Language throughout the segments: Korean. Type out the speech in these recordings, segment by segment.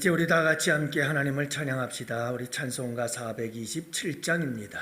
이제 우리 다 같이 함께 하나님을 찬양합시다. 우리 찬송가 427장입니다.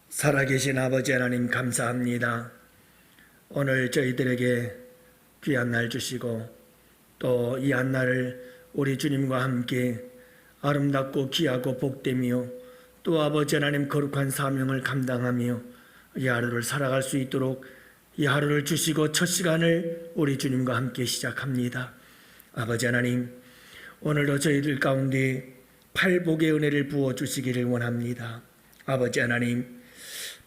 살아계신 아버지 하나님 감사합니다. 오늘 저희들에게 귀한 날 주시고 또 이 한 날을 우리 주님과 함께 아름답고 귀하고 복되며 또 아버지 하나님 거룩한 사명을 감당하며 이 하루를 살아갈 수 있도록 이 하루를 주시고 첫 시간을 우리 주님과 함께 시작합니다. 아버지 하나님, 오늘도 저희들 가운데 팔복의 은혜를 부어주시기를 원합니다. 아버지 하나님,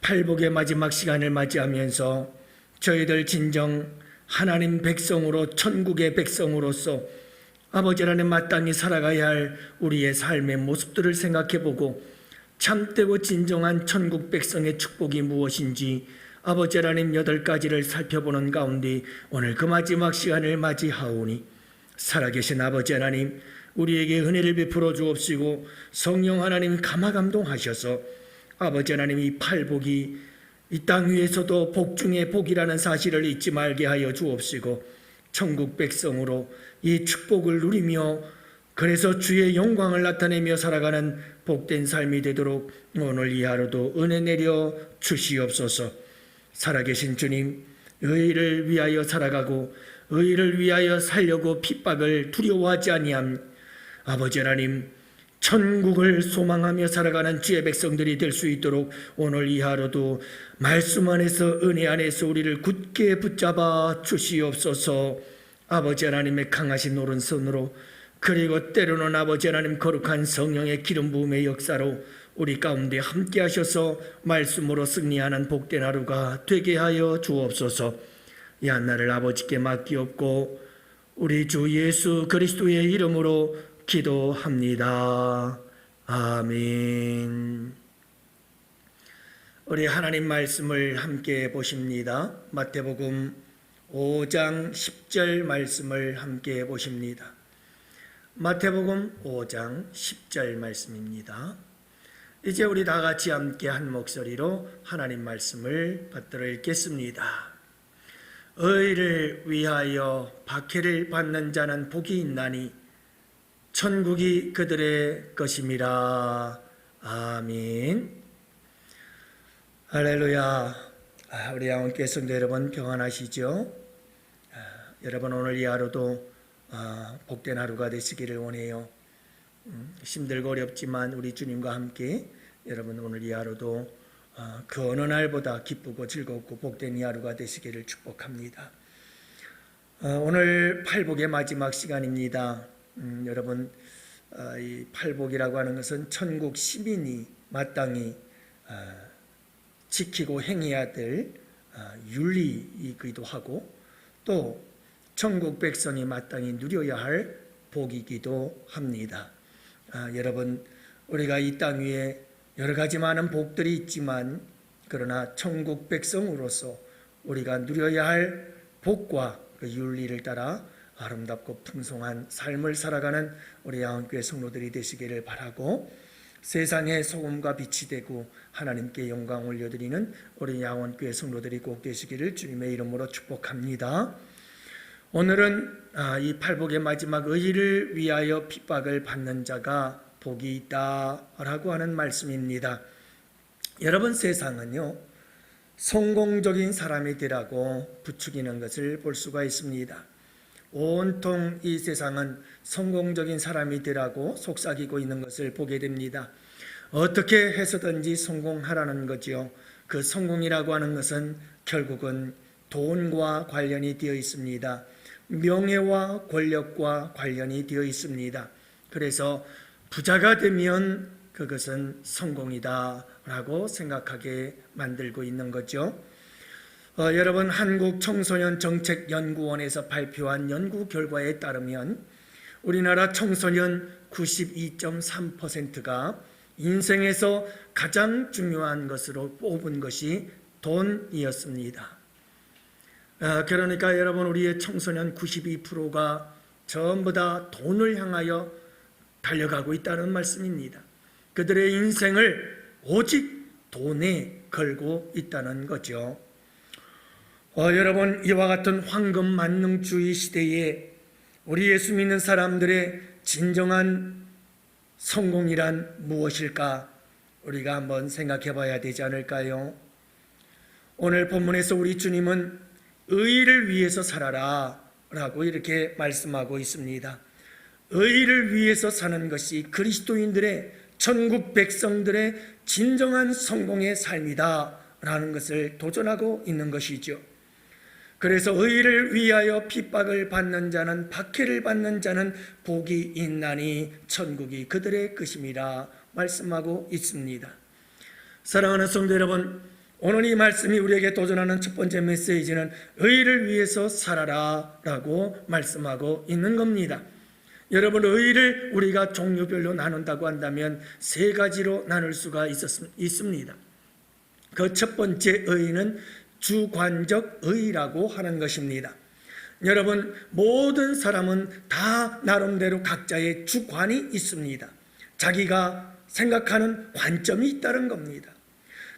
팔복의 마지막 시간을 맞이하면서 저희들 진정 하나님 백성으로 천국의 백성으로서 아버지 하나님 마땅히 살아가야 할 우리의 삶의 모습들을 생각해보고 참되고 진정한 천국 백성의 축복이 무엇인지 아버지 하나님 8가지를 살펴보는 가운데 오늘 그 마지막 시간을 맞이하오니 살아계신 아버지 하나님, 우리에게 은혜를 베풀어 주옵시고 성령 하나님 감화감동하셔서 아버지 하나님 이 팔복이 이 땅 위에서도 복 중에 복이라는 사실을 잊지 말게 하여 주옵시고 천국 백성으로 이 축복을 누리며 그래서 주의 영광을 나타내며 살아가는 복된 삶이 되도록 오늘 이 하루도 은혜 내려 주시옵소서. 살아계신 주님, 의를 위하여 살아가고 의를 위하여 살려고 핍박을 두려워하지 아니함. 아버지 하나님, 천국을 소망하며 살아가는 주의 백성들이 될 수 있도록 오늘 이 하루도 말씀 안에서 은혜 안에서 우리를 굳게 붙잡아 주시옵소서. 아버지 하나님의 강하신 오른손으로 그리고 때로는 아버지 하나님 거룩한 성령의 기름 부음의 역사로 우리 가운데 함께 하셔서 말씀으로 승리하는 복된 하루가 되게 하여 주옵소서. 이 한날을 아버지께 맡기옵고 우리 주 예수 그리스도의 이름으로 기도합니다. 아멘. 우리 하나님 말씀을 함께 보십니다. 마태복음 5장 10절 말씀을 함께 보십니다. 마태복음 5장 10절 말씀입니다. 이제 우리 다 같이 함께 한 목소리로 하나님 말씀을 받들어 읽겠습니다. 의를 위하여 박해를 받는 자는 복이 있나니 천국이 그들의 것임이라. 아멘. 할렐루야. 우리 양원교회 성도 여러분 평안하시죠? 여러분 오늘 이 하루도 복된 하루가 되시기를 원해요. 힘들고 어렵지만 우리 주님과 함께 여러분 오늘 이 하루도 그 어느 날보다 기쁘고 즐겁고 복된 이 하루가 되시기를 축복합니다. 오늘 팔복의 마지막 시간입니다. 여러분 이 팔복이라고 하는 것은 천국 시민이 마땅히 지키고 행해야 될 윤리이기도 하고 또 천국 백성이 마땅히 누려야 할 복이기도 합니다. 여러분 우리가 이 땅 위에 여러 가지 많은 복들이 있지만 그러나 천국 백성으로서 우리가 누려야 할 복과 그 윤리를 따라 아름답고 풍성한 삶을 살아가는 우리 양원교회 성도들이 되시기를 바라고 세상의 소금과 빛이 되고 하나님께 영광 올려드리는 우리 양원교회 성도들이 꼭 되시기를 주님의 이름으로 축복합니다. 오늘은 이 팔복의 마지막 의를 위하여 핍박을 받는 자가 복이 있다라고 하는 말씀입니다. 여러분 세상은요 성공적인 사람이 되라고 부추기는 것을 볼 수가 있습니다. 온통 이 세상은 성공적인 사람이 되라고 속삭이고 있는 것을 보게 됩니다. 어떻게 해서든지 성공하라는 거지요. 그 성공이라고 하는 것은 결국은 돈과 관련이 되어 있습니다. 명예와 권력과 관련이 되어 있습니다. 그래서 부자가 되면 그것은 성공이다라고 생각하게 만들고 있는 거죠. 여러분 한국청소년정책연구원에서 발표한 연구 결과에 따르면 우리나라 청소년 92.3%가 인생에서 가장 중요한 것으로 뽑은 것이 돈이었습니다. 그러니까 여러분 우리의 청소년 92%가 전부 다 돈을 향하여 달려가고 있다는 말씀입니다. 그들의 인생을 오직 돈에 걸고 있다는 거죠. 여러분 이와 같은 황금 만능주의 시대에 우리 예수 믿는 사람들의 진정한 성공이란 무엇일까? 우리가 한번 생각해 봐야 되지 않을까요? 오늘 본문에서 우리 주님은 의를 위해서 살아라 라고 이렇게 말씀하고 있습니다. 의를 위해서 사는 것이 그리스도인들의 천국 백성들의 진정한 성공의 삶이다 라는 것을 도전하고 있는 것이죠. 그래서 의를 위하여 핍박을 받는 자는 박해를 받는 자는 복이 있나니 천국이 그들의 것임이라 말씀하고 있습니다. 사랑하는 성도 여러분, 오늘 이 말씀이 우리에게 도전하는 첫 번째 메시지는 의를 위해서 살아라 라고 말씀하고 있는 겁니다. 여러분 의를 우리가 종류별로 나눈다고 한다면 세 가지로 나눌 수가 있습니다. 그 첫 번째 의는 주관적 의라고 하는 것입니다. 여러분 모든 사람은 다 나름대로 각자의 주관이 있습니다. 자기가 생각하는 관점이 있다는 겁니다.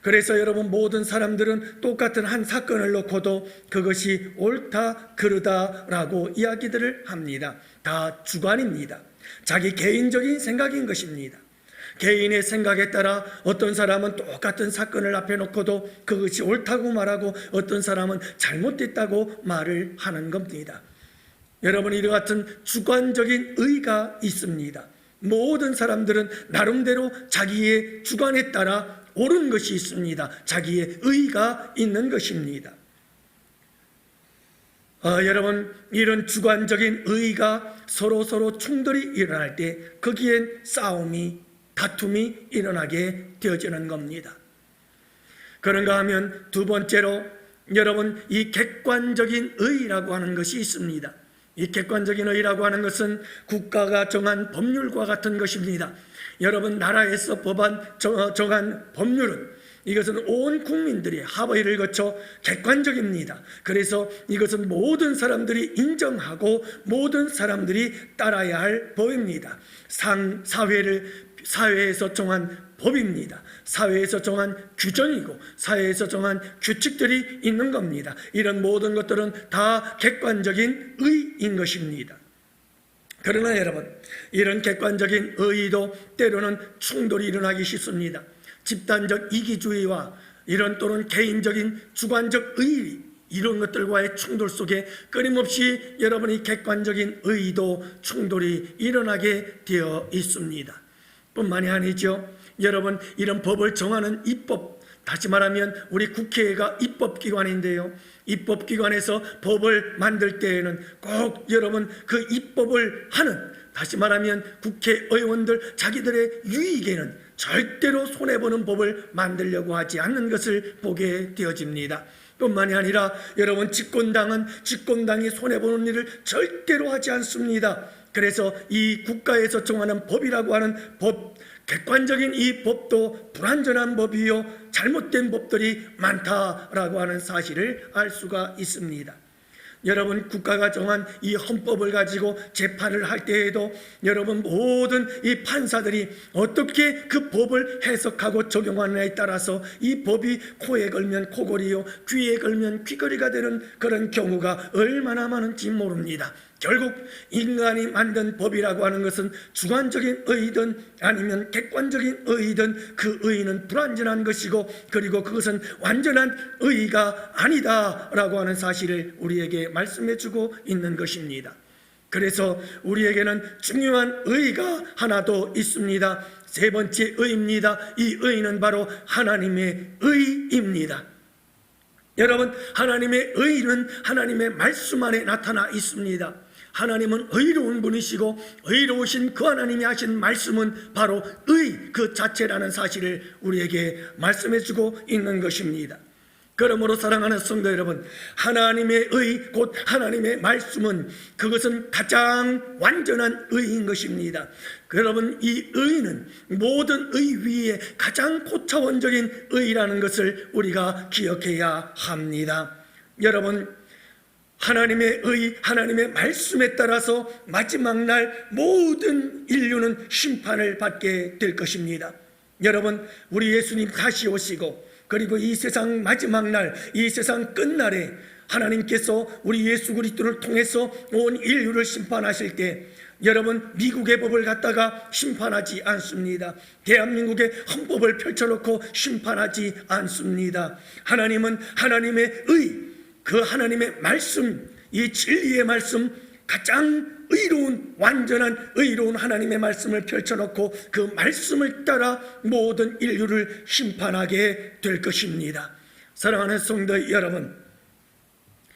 그래서 여러분, 모든 사람들은 똑같은 한 사건을 놓고도 그것이 옳다 그르다라고 이야기들을 합니다. 다 주관입니다. 자기 개인적인 생각인 것입니다. 개인의 생각에 따라 어떤 사람은 똑같은 사건을 앞에 놓고도 그것이 옳다고 말하고, 어떤 사람은 잘못됐다고 말을 하는 겁니다. 여러분, 이와 같은 주관적인 의가 있습니다. 모든 사람들은 나름대로 자기의 주관에 따라 옳은 것이 있습니다. 자기의 의가 있는 것입니다. 여러분, 이런 주관적인 의가 서로 충돌이 일어날 때 거기엔 싸움이, 다툼이 일어나게 되어지는 겁니다. 그런가 하면 두 번째로 여러분, 이 객관적인 의라고 하는 것이 있습니다. 이 객관적인 의라고 하는 것은 국가가 정한 법률과 같은 것입니다. 여러분, 나라에서 정한 법률은 이것은 온 국민들이 합의를 거쳐 객관적입니다. 그래서 이것은 모든 사람들이 인정하고 모든 사람들이 따라야 할 법입니다. 사회에서 정한 법입니다. 사회에서 정한 규정이고 사회에서 정한 규칙들이 있는 겁니다. 이런 모든 것들은 다 객관적인 의인 것입니다. 그러나 여러분, 이런 객관적인 의의도 때로는 충돌이 일어나기 쉽습니다. 집단적 이기주의와 이런 또는 개인적인 주관적 의, 이런 것들과의 충돌 속에 끊임없이 여러분이 객관적인 의의도 충돌이 일어나게 되어 있습니다. 뿐만이 아니죠. 여러분, 이런 법을 정하는 입법, 다시 말하면 우리 국회가 입법기관인데요, 입법기관에서 법을 만들 때에는 꼭 여러분 그 입법을 하는, 다시 말하면 국회의원들 자기들의 유익에는 절대로 손해보는 법을 만들려고 하지 않는 것을 보게 되어집니다. 뿐만이 아니라 여러분, 집권당이 손해보는 일을 절대로 하지 않습니다. 그래서 이 국가에서 정하는 법이라고 하는 법, 객관적인 이 법도 불완전한 법이요, 잘못된 법들이 많다라고 하는 사실을 알 수가 있습니다. 여러분, 국가가 정한 이 헌법을 가지고 재판을 할 때에도 여러분, 모든 이 판사들이 어떻게 그 법을 해석하고 적용하느냐에 따라서 이 법이 코에 걸면 코걸이요, 귀에 걸면 귀걸이가 되는 그런 경우가 얼마나 많은지 모릅니다. 결국 인간이 만든 법이라고 하는 것은 주관적인 의든 아니면 객관적인 의든 그 의는 불완전한 것이고, 그리고 그것은 완전한 의가 아니다라고 하는 사실을 우리에게 말씀해주고 있는 것입니다. 그래서 우리에게는 중요한 의가 하나 더 있습니다. 세 번째 의입니다. 이 의는 바로 하나님의 의입니다. 여러분, 하나님의 의는 하나님의 말씀 안에 나타나 있습니다. 하나님은 의로운 분이시고 의로우신 그 하나님이 하신 말씀은 바로 의 그 자체라는 사실을 우리에게 말씀해주고 있는 것입니다. 그러므로 사랑하는 성도 여러분, 하나님의 의 곧 하나님의 말씀은 그것은 가장 완전한 의인 것입니다. 여러분, 이 의는 모든 의 위에 가장 고차원적인 의라는 것을 우리가 기억해야 합니다. 여러분, 하나님의 의, 하나님의 말씀에 따라서 마지막 날 모든 인류는 심판을 받게 될 것입니다. 여러분, 우리 예수님 다시 오시고 그리고 이 세상 마지막 날, 이 세상 끝날에 하나님께서 우리 예수 그리스도를 통해서 온 인류를 심판하실 때 여러분, 미국의 법을 갖다가 심판하지 않습니다. 대한민국의 헌법을 펼쳐놓고 심판하지 않습니다. 하나님은 하나님의 의, 그 하나님의 말씀, 이 진리의 말씀, 가장 의로운, 완전한 의로운 하나님의 말씀을 펼쳐놓고 그 말씀을 따라 모든 인류를 심판하게 될 것입니다. 사랑하는 성도 여러분,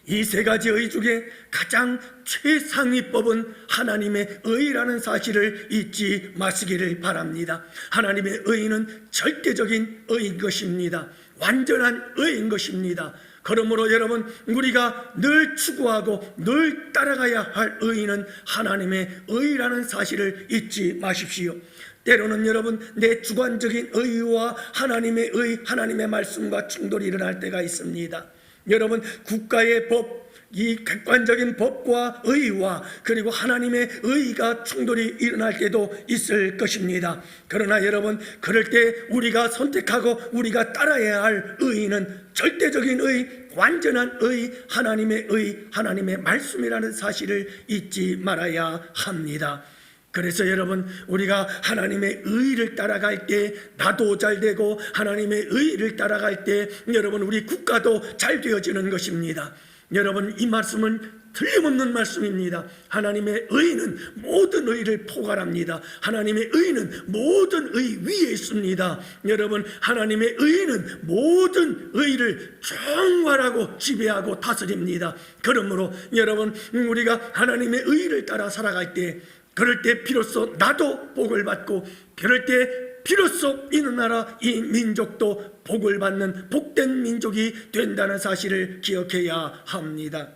이 세 가지 의 중에 가장 최상위법은 하나님의 의라는 사실을 잊지 마시기를 바랍니다. 하나님의 의는 절대적인 의인 것입니다. 완전한 의인 것입니다. 그러므로 여러분, 우리가 늘 추구하고 늘 따라가야 할 의는 하나님의 의라는 사실을 잊지 마십시오. 때로는 여러분, 내 주관적인 의와 하나님의 의, 하나님의 말씀과 충돌이 일어날 때가 있습니다. 여러분, 국가의 법, 이 객관적인 법과 의와 그리고 하나님의 의가 충돌이 일어날 때도 있을 것입니다. 그러나 여러분, 그럴 때 우리가 선택하고 우리가 따라야 할 의는 절대적인 의, 완전한 의, 하나님의 말씀이라는 사실을 잊지 말아야 합니다. 그래서 여러분, 우리가 하나님의 의를 따라갈 때 나도 잘 되고 하나님의 의를 따라갈 때 여러분, 우리 국가도 잘 되어지는 것입니다. 여러분, 이 말씀은 틀림없는 말씀입니다. 하나님의 의는 모든 의를 포괄합니다. 하나님의 의는 모든 의 위에 있습니다. 여러분, 하나님의 의는 모든 의를 총괄하고 지배하고 다스립니다. 그러므로 여러분, 우리가 하나님의 의를 따라 살아갈 때, 그럴 때 비로소 나도 복을 받고, 그럴 때 비로소 이 나라 이 민족도 복을 받는 복된 민족이 된다는 사실을 기억해야 합니다.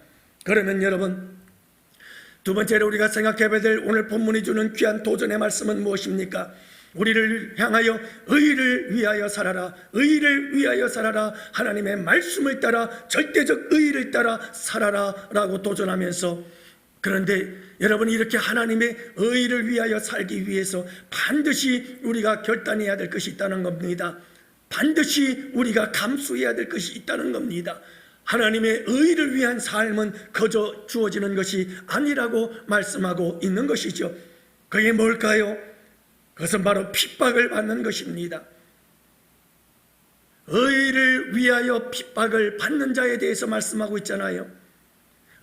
그러면 여러분, 두 번째로 우리가 생각해봐야 될 오늘 본문이 주는 귀한 도전의 말씀은 무엇입니까? 우리를 향하여 의를 위하여 살아라, 의를 위하여 살아라, 하나님의 말씀을 따라 절대적 의를 따라 살아라 라고 도전하면서, 그런데 여러분, 이렇게 하나님의 의를 위하여 살기 위해서 반드시 우리가 결단해야 될 것이 있다는 겁니다. 반드시 우리가 감수해야 될 것이 있다는 겁니다. 하나님의 의를 위한 삶은 거저 주어지는 것이 아니라고 말씀하고 있는 것이죠. 그게 뭘까요? 그것은 바로 핍박을 받는 것입니다. 의를 위하여 핍박을 받는 자에 대해서 말씀하고 있잖아요.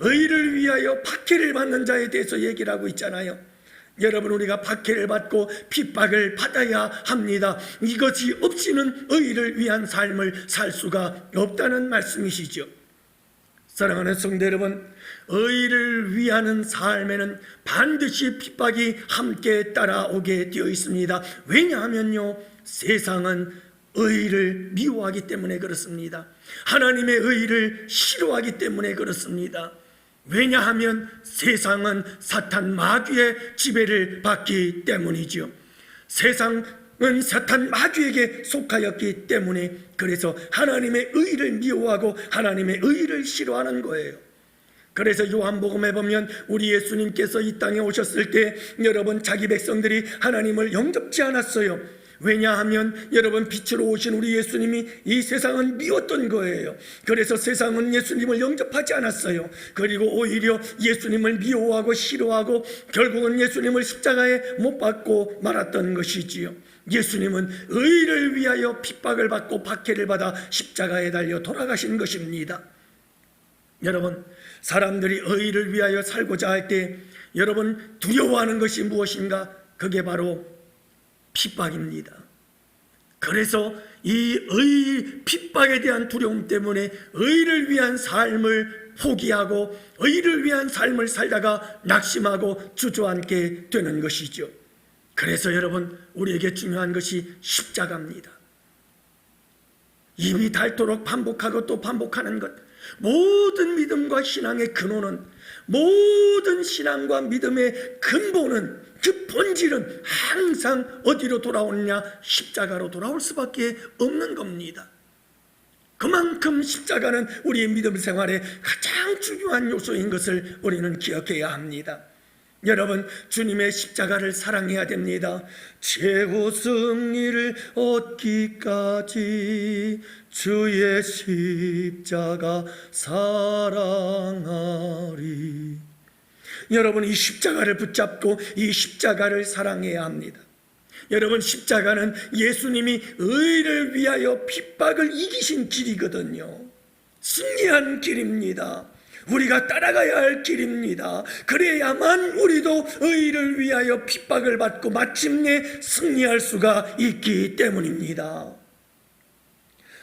의를 위하여 박해를 받는 자에 대해서 얘기를 하고 있잖아요. 여러분, 우리가 박해를 받고 핍박을 받아야 합니다. 이것이 없이는 의를 위한 삶을 살 수가 없다는 말씀이시죠. 사랑하는 성도 여러분, 의를 위하는 삶에는 반드시 핍박이 함께 따라오게 되어 있습니다. 왜냐하면요, 세상은 의를 미워하기 때문에 그렇습니다. 하나님의 의를 싫어하기 때문에 그렇습니다. 왜냐하면 세상은 사탄 마귀의 지배를 받기 때문이죠. 세상은 사탄 마귀에게 속하였기 때문에, 그래서 하나님의 의를 미워하고 하나님의 의를 싫어하는 거예요. 그래서 요한복음에 보면 우리 예수님께서 이 땅에 오셨을 때 여러분, 자기 백성들이 하나님을 영접지 않았어요. 왜냐하면 여러분, 빛으로 오신 우리 예수님이 이 세상은 미웠던 거예요. 그래서 세상은 예수님을 영접하지 않았어요. 그리고 오히려 예수님을 미워하고 싫어하고 결국은 예수님을 십자가에 못 박고 말았던 것이지요. 예수님은 의를 위하여 핍박을 받고 박해를 받아 십자가에 달려 돌아가신 것입니다. 여러분, 사람들이 의를 위하여 살고자 할 때 여러분, 두려워하는 것이 무엇인가? 그게 바로 핍박입니다. 그래서 이 의 핍박에 대한 두려움 때문에 의를 위한 삶을 포기하고 의를 위한 삶을 살다가 낙심하고 주저앉게 되는 것이죠. 그래서 여러분, 우리에게 중요한 것이 십자가입니다. 입이 닳도록 반복하고 또 반복하는 것, 모든 믿음과 신앙의 근원은, 모든 신앙과 믿음의 근본은, 그 본질은 항상 어디로 돌아오느냐? 십자가로 돌아올 수밖에 없는 겁니다. 그만큼 십자가는 우리의 믿음 생활의 가장 중요한 요소인 것을 우리는 기억해야 합니다. 여러분, 주님의 십자가를 사랑해야 됩니다. 최후 승리를 얻기까지 주의 십자가 사랑하리. 여러분, 이 십자가를 붙잡고 이 십자가를 사랑해야 합니다. 여러분, 십자가는 예수님이 의를 위하여 핍박을 이기신 길이거든요. 승리한 길입니다. 우리가 따라가야 할 길입니다. 그래야만 우리도 의를 위하여 핍박을 받고 마침내 승리할 수가 있기 때문입니다.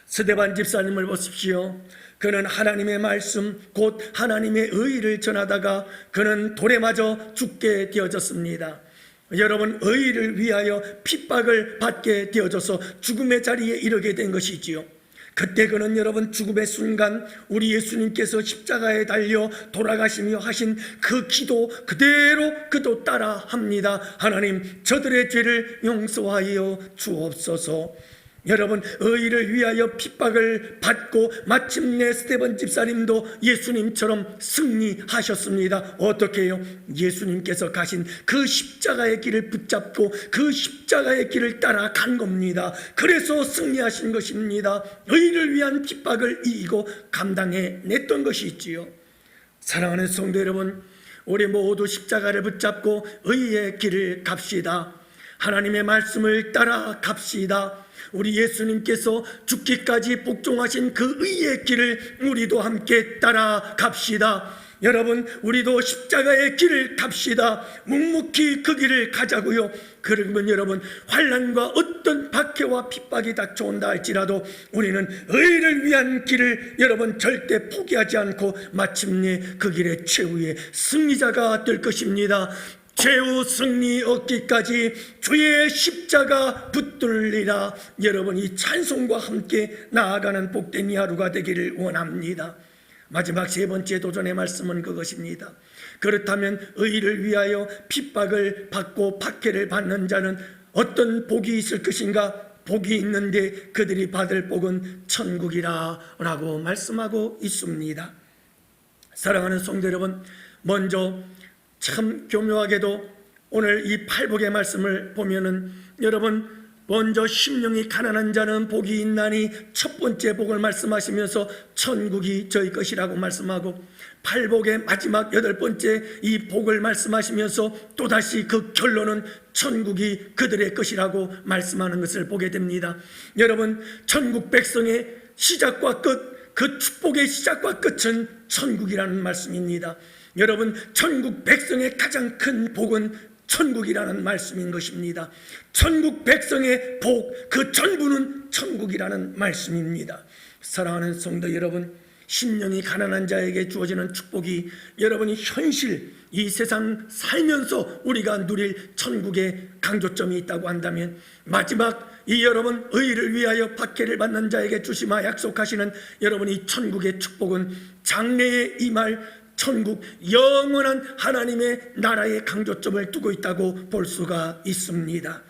스데반 집사님을 보십시오. 그는 하나님의 말씀, 곧 하나님의 의를 전하다가 그는 돌에 맞아 죽게 되어졌습니다. 여러분, 의를 위하여 핍박을 받게 되어져서 죽음의 자리에 이르게 된 것이지요. 그때 그는 여러분, 죽음의 순간 우리 예수님께서 십자가에 달려 돌아가시며 하신 그 기도 그대로 그도 따라 합니다. 하나님, 저들의 죄를 용서하여 주옵소서. 여러분, 의를 위하여 핍박을 받고 마침내 스데반 집사님도 예수님처럼 승리하셨습니다. 어떻게 해요? 예수님께서 가신 그 십자가의 길을 붙잡고 그 십자가의 길을 따라간 겁니다. 그래서 승리하신 것입니다. 의를 위한 핍박을 이기고 감당해냈던 것이 있지요. 사랑하는 성도 여러분, 우리 모두 십자가를 붙잡고 의의 길을 갑시다. 하나님의 말씀을 따라 갑시다. 우리 예수님께서 죽기까지 복종하신 그 의의 길을 우리도 함께 따라 갑시다. 여러분, 우리도 십자가의 길을 갑시다. 묵묵히 그 길을 가자고요. 그러면 여러분, 환난과 어떤 박해와 핍박이 닥쳐온다 할지라도 우리는 의를 위한 길을 여러분 절대 포기하지 않고 마침내 그 길의 최후의 승리자가 될 것입니다. 최후 승리 얻기까지 주의 십자가 붙들리라. 여러분, 이 찬송과 함께 나아가는 복된 이 하루가 되기를 원합니다. 마지막 세 번째 도전의 말씀은 그것입니다. 그렇다면 의를 위하여 핍박을 받고 박해를 받는 자는 어떤 복이 있을 것인가? 복이 있는데 그들이 받을 복은 천국이라 라고 말씀하고 있습니다. 사랑하는 성도 여러분, 먼저 참 교묘하게도 오늘 이 팔복의 말씀을 보면은 여러분, 먼저 심령이 가난한 자는 복이 있나니 첫 번째 복을 말씀하시면서 천국이 저희 것이라고 말씀하고, 팔복의 마지막 여덟 번째 이 복을 말씀하시면서 또다시 그 결론은 천국이 그들의 것이라고 말씀하는 것을 보게 됩니다. 여러분, 천국 백성의 시작과 끝, 그 축복의 시작과 끝은 천국이라는 말씀입니다. 여러분, 천국 백성의 가장 큰 복은 천국이라는 말씀인 것입니다. 천국 백성의 복, 그 전부는 천국이라는 말씀입니다. 사랑하는 성도 여러분, 심령이 가난한 자에게 주어지는 축복이 여러분이 현실, 이 세상 살면서 우리가 누릴 천국의 강조점이 있다고 한다면, 마지막 이 여러분 의를 위하여 박해를 받는 자에게 주시마 약속하시는 여러분이 천국의 축복은 장래에 임할 천국, 영원한 하나님의 나라의 강조점을 두고 있다고 볼 수가 있습니다.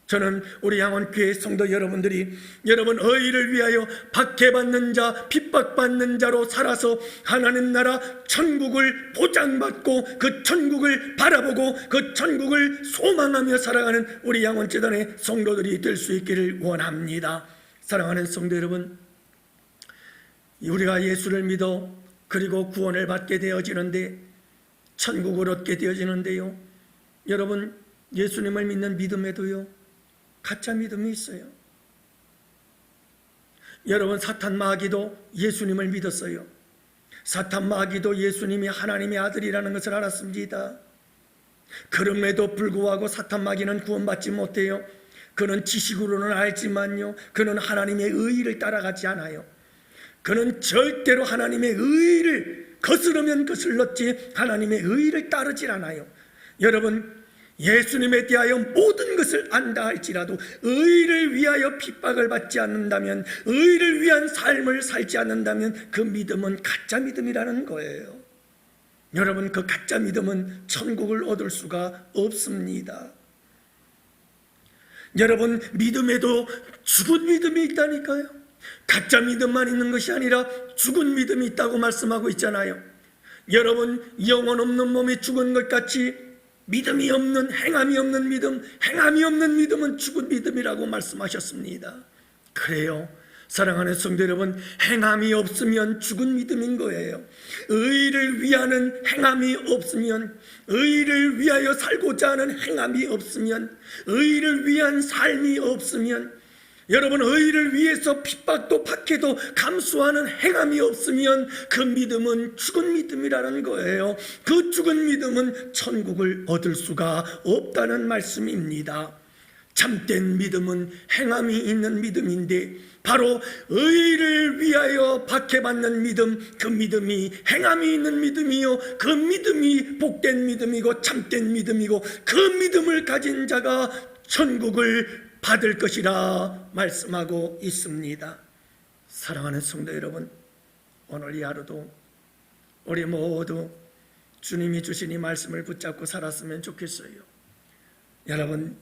저는 우리 양원교회 성도 여러분들이 여러분 의를 위하여 박해받는 자, 핍박받는 자로 살아서 하나님 나라 천국을 보장받고 그 천국을 바라보고 그 천국을 소망하며 살아가는 우리 양원재단의 성도들이 될 수 있기를 원합니다. 사랑하는 성도 여러분, 우리가 예수를 믿어 그리고 구원을 받게 되어지는데, 천국을 얻게 되어지는데요, 여러분, 예수님을 믿는 믿음에도요 가짜 믿음이 있어요. 여러분, 사탄 마귀도 예수님을 믿었어요. 사탄 마귀도 예수님이 하나님의 아들이라는 것을 알았습니다. 그럼에도 불구하고 사탄 마귀는 구원받지 못해요. 그는 지식으로는 알지만요, 그는 하나님의 의의를 따라가지 않아요. 그는 절대로 하나님의 의의를 거스르면 거슬렀지 하나님의 의의를 따르질 않아요. 여러분, 예수님에 대하여 모든 것을 안다 할지라도 의를 위하여 핍박을 받지 않는다면, 의를 위한 삶을 살지 않는다면 그 믿음은 가짜 믿음이라는 거예요. 여러분, 그 가짜 믿음은 천국을 얻을 수가 없습니다. 여러분, 믿음에도 죽은 믿음이 있다니까요. 가짜 믿음만 있는 것이 아니라 죽은 믿음이 있다고 말씀하고 있잖아요. 여러분, 영혼 없는 몸이 죽은 것 같이 믿음이 없는, 행함이 없는 믿음, 행함이 없는 믿음은 죽은 믿음이라고 말씀하셨습니다. 그래요, 사랑하는 성도 여러분, 행함이 없으면 죽은 믿음인 거예요. 의를 위하는 행함이 없으면, 의를 위하여 살고자 하는 행함이 없으면, 의를 위한 삶이 없으면, 여러분, 의를 위해서 핍박도 박해도 감수하는 행함이 없으면 그 믿음은 죽은 믿음이라는 거예요. 그 죽은 믿음은 천국을 얻을 수가 없다는 말씀입니다. 참된 믿음은 행함이 있는 믿음인데, 바로 의를 위하여 박해받는 믿음, 그 믿음이 행함이 있는 믿음이요, 그 믿음이 복된 믿음이고 참된 믿음이고, 그 믿음을 가진 자가 천국을 받을 것이라 말씀하고 있습니다. 사랑하는 성도 여러분, 오늘 이 하루도 우리 모두 주님이 주신 이 말씀을 붙잡고 살았으면 좋겠어요. 여러분,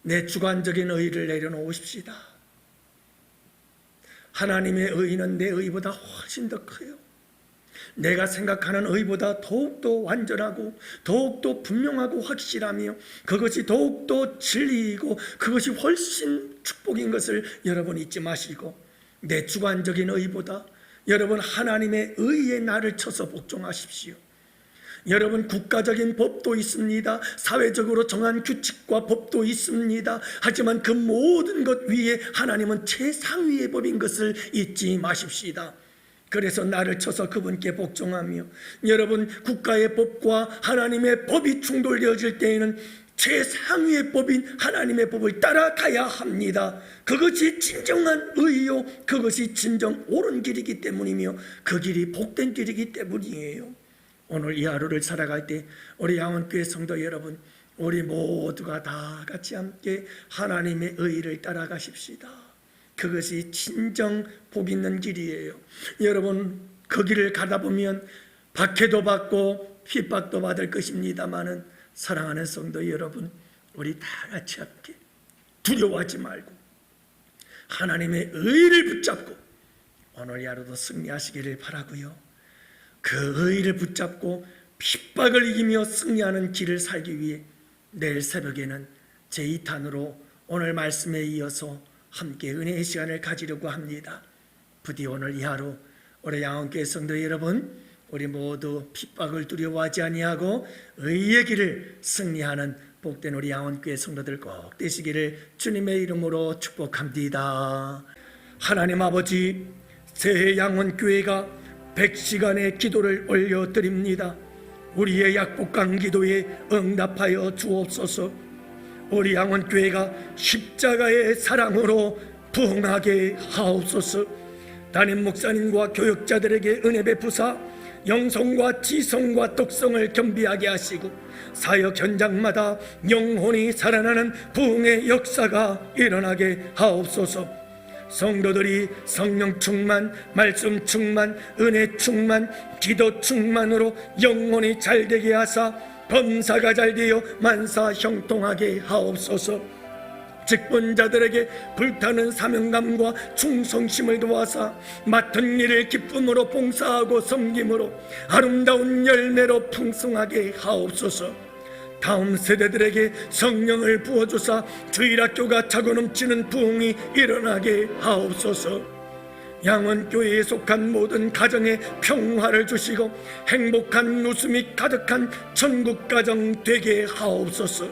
내 주관적인 의의를 내려놓으십시다. 하나님의 의는 내 의보다 훨씬 더 커요. 내가 생각하는 의보다 더욱더 완전하고 더욱더 분명하고 확실하며 그것이 더욱더 진리이고 그것이 훨씬 축복인 것을 여러분 잊지 마시고, 내 주관적인 의보다 여러분 하나님의 의에 나를 쳐서 복종하십시오. 여러분, 국가적인 법도 있습니다. 사회적으로 정한 규칙과 법도 있습니다. 하지만 그 모든 것 위에 하나님은 최상위의 법인 것을 잊지 마십시다. 그래서 나를 쳐서 그분께 복종하며, 여러분, 국가의 법과 하나님의 법이 충돌되어질 때에는 최상위의 법인 하나님의 법을 따라가야 합니다. 그것이 진정한 의요, 그것이 진정 옳은 길이기 때문이며 그 길이 복된 길이기 때문이에요. 오늘 이 하루를 살아갈 때 우리 양원교회 성도 여러분, 우리 모두가 다 같이 함께 하나님의 의를 따라가십시다. 그것이 진정 복 있는 길이에요. 여러분, 그 길을 가다 보면 박해도 받고 핍박도 받을 것입니다마는, 사랑하는 성도 여러분, 우리 다 같이 함께 두려워하지 말고 하나님의 의를 붙잡고 오늘 이 하루도 승리하시기를 바라고요. 그 의를 붙잡고 핍박을 이기며 승리하는 길을 살기 위해 내일 새벽에는 제2탄으로 오늘 말씀에 이어서 함께 은혜의 시간을 가지려고 합니다. 부디 오늘 이 하루 우리 양원교회 성도 여러분, 우리 모두 핍박을 두려워하지 아니하고 의의 길을 승리하는 복된 우리 양원교회 성도들 꼭 되시기를 주님의 이름으로 축복합니다. 하나님 아버지, 새해 양원교회가 100시간의 기도를 올려드립니다. 우리의 약복강 기도에 응답하여 주옵소서. 우리 양원교회가 십자가의 사랑으로 부흥하게 하옵소서. 담임 목사님과 교역자들에게 은혜 베푸사 영성과 지성과 독성을 겸비하게 하시고 사역 현장마다 영혼이 살아나는 부흥의 역사가 일어나게 하옵소서. 성도들이 성령 충만, 말씀 충만, 은혜 충만, 기도 충만으로 영혼이 잘되게 하사 범사가 잘되어 만사 형통하게 하옵소서. 직분자들에게 불타는 사명감과 충성심을 도와사 맡은 일을 기쁨으로 봉사하고 섬김으로 아름다운 열매로 풍성하게 하옵소서. 다음 세대들에게 성령을 부어주사 주일학교가 차고 넘치는 부흥이 일어나게 하옵소서. 양원교회에 속한 모든 가정에 평화를 주시고 행복한 웃음이 가득한 천국가정 되게 하옵소서.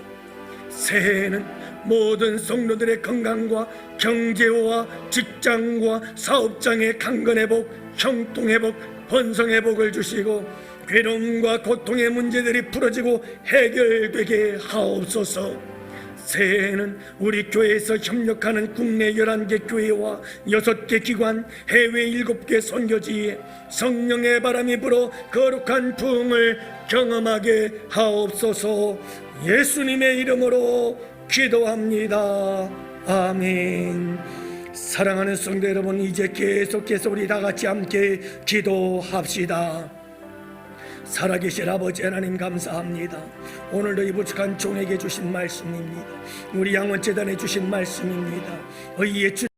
새해에는 모든 성도들의 건강과 경제와 직장과 사업장의 강건회복, 형통회복, 번성회복을 주시고 괴로움과 고통의 문제들이 풀어지고 해결되게 하옵소서. 새해에는 우리 교회에서 협력하는 국내 11개 교회와 6개 기관, 해외 7개 선교지에 성령의 바람이 불어 거룩한 부흥을 경험하게 하옵소서. 예수님의 이름으로 기도합니다. 아멘. 사랑하는 성도 여러분, 이제 계속해서 우리 다 같이 함께 기도합시다. 살아계신 아버지 하나님 감사합니다. 오늘도 이 부족한 종에게 주신 말씀입니다. 우리 양원재단에 주신 말씀입니다. 의의 주